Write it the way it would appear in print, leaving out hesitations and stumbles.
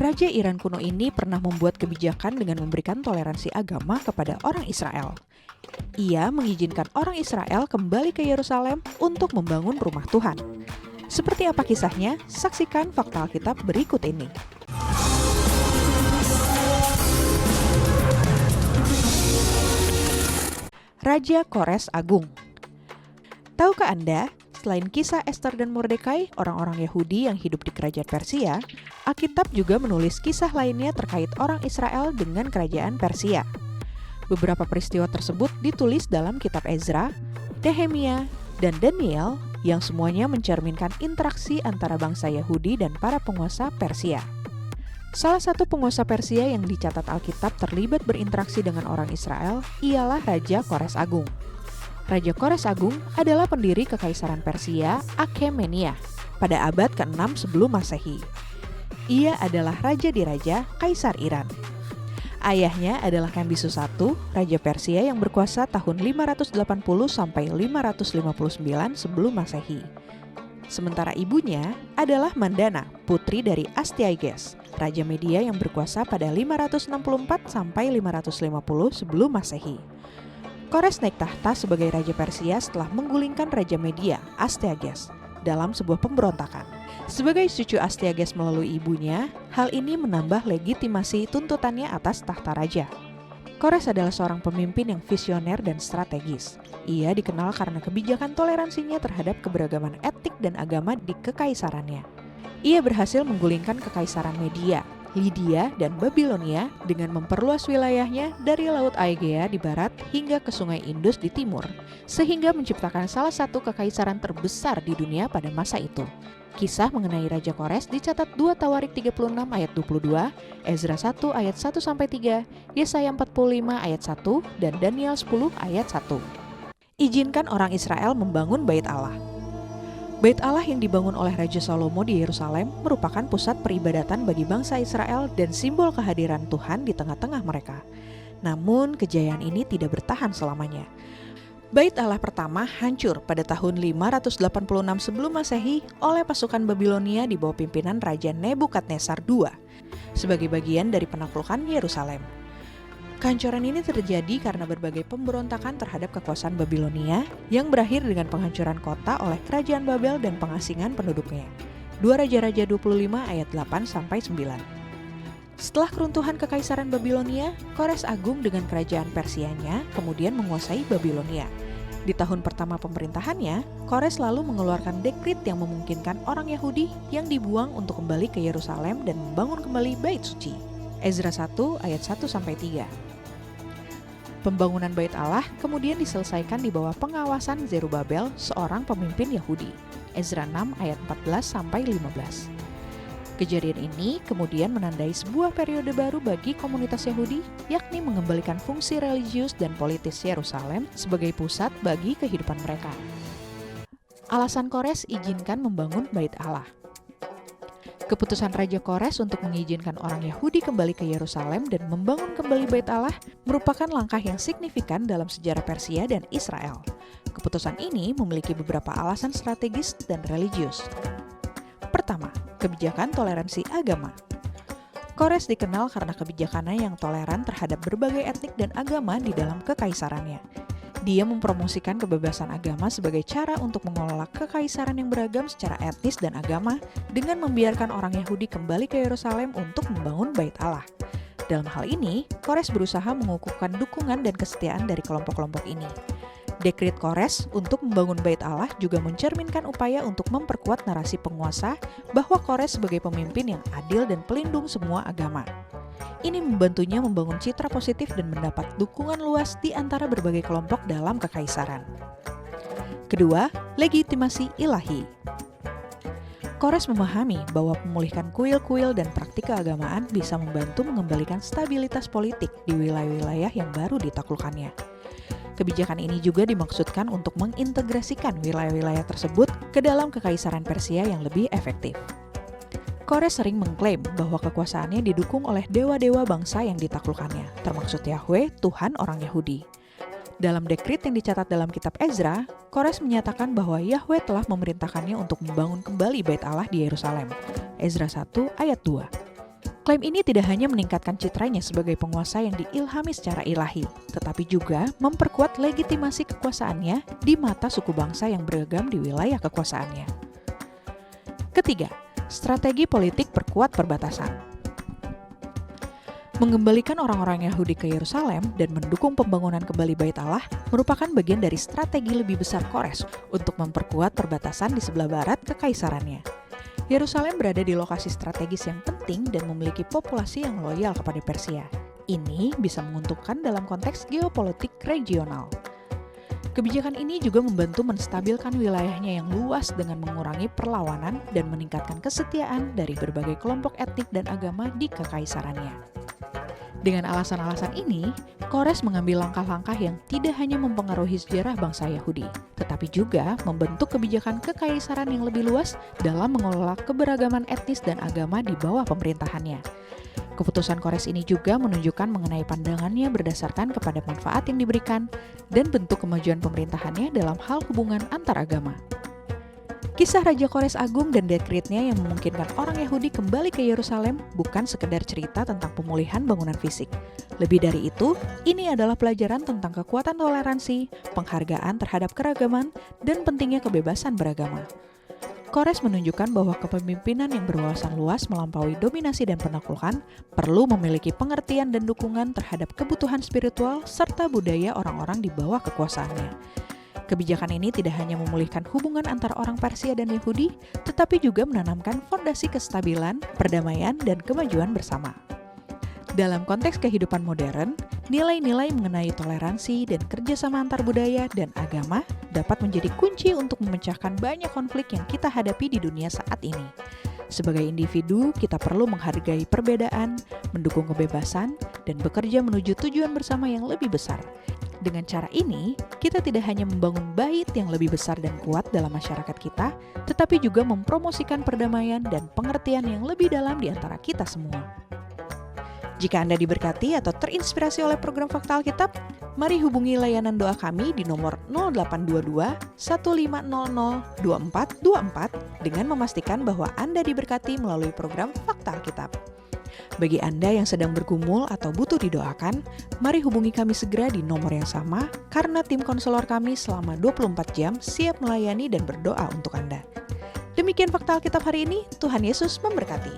Raja Iran kuno ini pernah membuat kebijakan dengan memberikan toleransi agama kepada orang Israel. Ia mengizinkan orang Israel kembali ke Yerusalem untuk membangun rumah Tuhan. Seperti apa kisahnya? Saksikan fakta Alkitab berikut ini. Raja Kores Agung. Tahukah Anda, selain kisah Ester dan Mordekai, orang-orang Yahudi yang hidup di kerajaan Persia, Alkitab juga menulis kisah lainnya terkait orang Israel dengan kerajaan Persia. Beberapa peristiwa tersebut ditulis dalam kitab Ezra, Nehemia, dan Daniel yang semuanya mencerminkan interaksi antara bangsa Yahudi dan para penguasa Persia. Salah satu penguasa Persia yang dicatat Alkitab terlibat berinteraksi dengan orang Israel ialah Raja Kores Agung. Raja Kores Agung adalah pendiri Kekaisaran Persia Akhemenia pada abad ke-6 sebelum Masehi. Ia adalah raja di raja Kaisar Iran. Ayahnya adalah Kambisus I, Raja Persia yang berkuasa tahun 580 sampai 559 sebelum Masehi. Sementara ibunya adalah Mandana, putri dari Astyages, Raja Media yang berkuasa pada 564 sampai 550 sebelum Masehi. Kores naik tahta sebagai Raja Persia setelah menggulingkan Raja Media, Astyages, dalam sebuah pemberontakan. Sebagai cucu Astyages melalui ibunya, hal ini menambah legitimasi tuntutannya atas tahta raja. Kores adalah seorang pemimpin yang visioner dan strategis. Ia dikenal karena kebijakan toleransinya terhadap keberagaman etnik dan agama di kekaisarannya. Ia berhasil menggulingkan Kekaisaran Media, Lydia, dan Babilonia dengan memperluas wilayahnya dari Laut Aegea di barat hingga ke Sungai Indus di timur, sehingga menciptakan salah satu kekaisaran terbesar di dunia pada masa itu. Kisah mengenai Raja Kores dicatat 2 Tawarik 36 ayat 22, Ezra 1 ayat 1-3, Yesaya 45 ayat 1, dan Daniel 10 ayat 1. Izinkan orang Israel membangun Bait Allah. Bait Allah yang dibangun oleh Raja Salomo di Yerusalem merupakan pusat peribadatan bagi bangsa Israel dan simbol kehadiran Tuhan di tengah-tengah mereka. Namun, kejayaan ini tidak bertahan selamanya. Bait Allah pertama hancur pada tahun 586 sebelum Masehi oleh pasukan Babilonia di bawah pimpinan Raja Nebukadnezar II sebagai bagian dari penaklukan Yerusalem. Kehancuran ini terjadi karena berbagai pemberontakan terhadap kekuasaan Babilonia yang berakhir dengan penghancuran kota oleh kerajaan Babel dan pengasingan penduduknya. 2 Raja-Raja 25 ayat 8-9. Setelah keruntuhan Kekaisaran Babilonia, Kores Agung dengan kerajaan Persianya kemudian menguasai Babilonia. Di tahun pertama pemerintahannya, Kores lalu mengeluarkan dekrit yang memungkinkan orang Yahudi yang dibuang untuk kembali ke Yerusalem dan membangun kembali Bait Suci. Ezra 1 ayat 1-3. Pembangunan Bait Allah kemudian diselesaikan di bawah pengawasan Zerubabel, seorang pemimpin Yahudi. Ezra 6 ayat 14-15. Kejadian ini kemudian menandai sebuah periode baru bagi komunitas Yahudi, yakni mengembalikan fungsi religius dan politis Yerusalem sebagai pusat bagi kehidupan mereka. Alasan Kores izinkan membangun Bait Allah. Keputusan Raja Kores untuk mengizinkan orang Yahudi kembali ke Yerusalem dan membangun kembali Bait Allah merupakan langkah yang signifikan dalam sejarah Persia dan Israel. Keputusan ini memiliki beberapa alasan strategis dan religius. Pertama, kebijakan toleransi agama. Kores dikenal karena kebijakannya yang toleran terhadap berbagai etnik dan agama di dalam kekaisarannya. Dia mempromosikan kebebasan agama sebagai cara untuk mengelola kekaisaran yang beragam secara etnis dan agama dengan membiarkan orang Yahudi kembali ke Yerusalem untuk membangun Bait Allah. Dalam hal ini, Kores berusaha mengukuhkan dukungan dan kesetiaan dari kelompok-kelompok ini. Dekrit Kores untuk membangun Bait Allah juga mencerminkan upaya untuk memperkuat narasi penguasa bahwa Kores sebagai pemimpin yang adil dan pelindung semua agama. Ini membantunya membangun citra positif dan mendapat dukungan luas di antara berbagai kelompok dalam kekaisaran. Kedua, legitimasi ilahi. Kores memahami bahwa memulihkan kuil-kuil dan praktik keagamaan bisa membantu mengembalikan stabilitas politik di wilayah-wilayah yang baru ditaklukkannya. Kebijakan ini juga dimaksudkan untuk mengintegrasikan wilayah-wilayah tersebut ke dalam kekaisaran Persia yang lebih efektif. Kores sering mengklaim bahwa kekuasaannya didukung oleh dewa-dewa bangsa yang ditaklukkannya, termasuk Yahweh, Tuhan orang Yahudi. Dalam dekrit yang dicatat dalam kitab Ezra, Kores menyatakan bahwa Yahweh telah memerintahkannya untuk membangun kembali Bait Allah di Yerusalem. Ezra 1 ayat 2. Klaim ini tidak hanya meningkatkan citranya sebagai penguasa yang diilhami secara ilahi, tetapi juga memperkuat legitimasi kekuasaannya di mata suku bangsa yang beragam di wilayah kekuasaannya. Ketiga, strategi politik perkuat perbatasan. Mengembalikan orang-orang Yahudi ke Yerusalem dan mendukung pembangunan kembali Bait Allah merupakan bagian dari strategi lebih besar Kores untuk memperkuat perbatasan di sebelah barat kekaisarannya. Yerusalem berada di lokasi strategis yang penting dan memiliki populasi yang loyal kepada Persia. Ini bisa menguntungkan dalam konteks geopolitik regional. Kebijakan ini juga membantu menstabilkan wilayahnya yang luas dengan mengurangi perlawanan dan meningkatkan kesetiaan dari berbagai kelompok etnik dan agama di kekaisarannya. Dengan alasan-alasan ini, Kores mengambil langkah-langkah yang tidak hanya mempengaruhi sejarah bangsa Yahudi, tetapi juga membentuk kebijakan kekaisaran yang lebih luas dalam mengelola keberagaman etnis dan agama di bawah pemerintahannya. Keputusan Kores ini juga menunjukkan mengenai pandangannya berdasarkan kepada manfaat yang diberikan dan bentuk kemajuan pemerintahannya dalam hal hubungan antar agama. Kisah Raja Kores Agung dan dekretnya yang memungkinkan orang Yahudi kembali ke Yerusalem bukan sekedar cerita tentang pemulihan bangunan fisik. Lebih dari itu, ini adalah pelajaran tentang kekuatan toleransi, penghargaan terhadap keragaman, dan pentingnya kebebasan beragama. Kores menunjukkan bahwa kepemimpinan yang berwawasan luas melampaui dominasi dan penaklukan perlu memiliki pengertian dan dukungan terhadap kebutuhan spiritual serta budaya orang-orang di bawah kekuasaannya. Kebijakan ini tidak hanya memulihkan hubungan antara orang Persia dan Yahudi, tetapi juga menanamkan fondasi kestabilan, perdamaian, dan kemajuan bersama. Dalam konteks kehidupan modern, nilai-nilai mengenai toleransi dan kerjasama antar budaya dan agama dapat menjadi kunci untuk memecahkan banyak konflik yang kita hadapi di dunia saat ini. Sebagai individu, kita perlu menghargai perbedaan, mendukung kebebasan, dan bekerja menuju tujuan bersama yang lebih besar. Dengan cara ini, kita tidak hanya membangun bait yang lebih besar dan kuat dalam masyarakat kita, tetapi juga mempromosikan perdamaian dan pengertian yang lebih dalam di antara kita semua. Jika Anda diberkati atau terinspirasi oleh program Fakta Alkitab, mari hubungi layanan doa kami di nomor 0822 1500 2424 dengan memastikan bahwa Anda diberkati melalui program Fakta Alkitab. Bagi Anda yang sedang bergumul atau butuh didoakan, mari hubungi kami segera di nomor yang sama karena tim konselor kami selama 24 jam siap melayani dan berdoa untuk Anda. Demikian Fakta Alkitab hari ini, Tuhan Yesus memberkati.